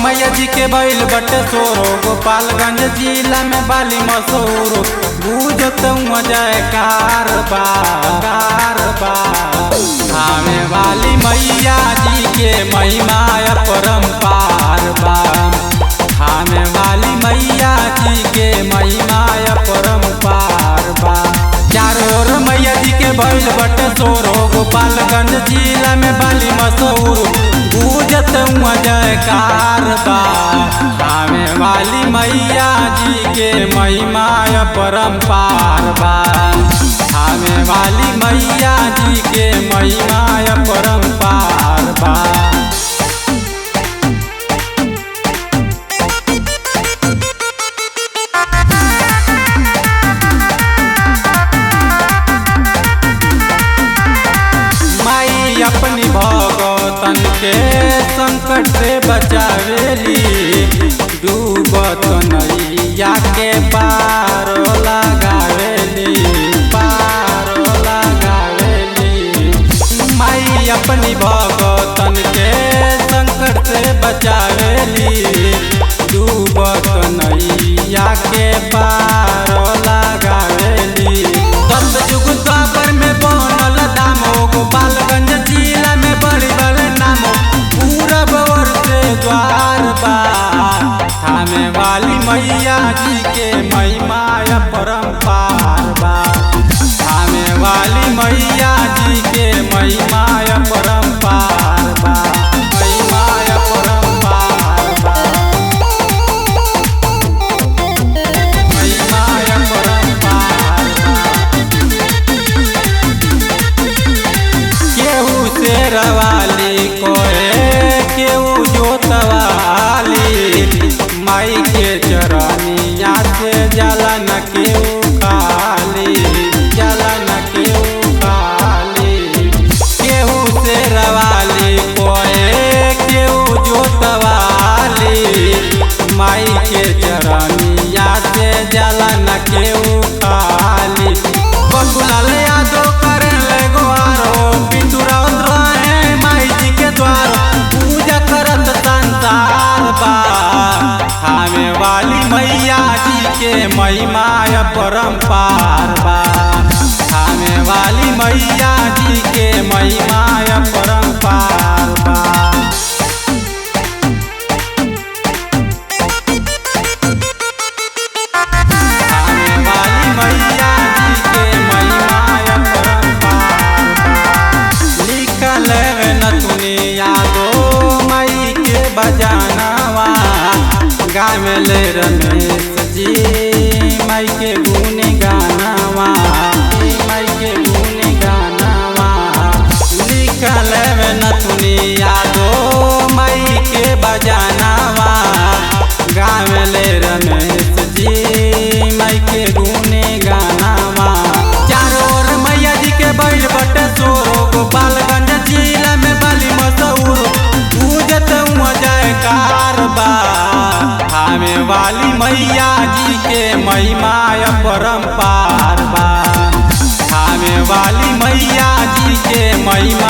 मैया जी के बैल बटे सोरो, गोपालगंज जिला में बाली मशहूर। गूंजत जयकार बा आवे वाली मैया जी के महिमा अपरंपार बा। आवे वाली मैया जी के महिमा अपरंपार बा। चारों ओर मैया जी के बैल बटे सोरो, गोपालगंज जिला में बाली मशहूर। गूंजत जयकार बा आवे वाली मैया जी के महिमा अपरंपार बा। आवे वाली मैया जी के महिमा अपरंपार बा। अपनी भगतन के संकट से बचावेली, डूबत नैया के पार लगावेली। माई अपनी भगतन के संकट से बचावेली, डूबत नैया के पार लगावेली। सतयुग द्वापर में बनल दामो, गोपालगंज जिला में बड़ी बड़े नामो। पूरब ओर से द्वार बा थामे वाली मैया जी के महिमा अपरंपार बा। थामे वाली मैया जी के महिमा अपरंपार बा। महिमा अपरंपार बा। महिमा अपरंपार बा। केहू शेरवाली कोए केहू जोतवाली, माई के चरनिया से जाला न केहू खाली। केहू शेरवाली कोए केहू जोतवाली, माई के चरनिया से जाला न केहू खाली। बकुलाल यादव करे गोहारो, पिंटूरावत रहे माई जी के द्वार। पूजा करत संसार बा आवे वाली मैया जी के महिमा अपरंपार बा। आवे वाली मैया जी के महिमा अपरंपार बा। आवे वाली मैया जी के महिमा अपरंपार बा। लिखल न तुने यादो माई के बजानवा, गावेले रमेश जी माई के गुण गानवा। माई के गुण गानवा लिखल न तुने यादो माई के बजानवा, गावेले रमेश जी माई के गुण गानवा। चारों ओर मैया जी के बैल बटे सोरो, गोपालगंज जिला में बाली मशहूर। गूंजत जयकार बा आवे वाली मैया जी के महिमा अपरंपार बा। आवे वाली मैया जी के महिमा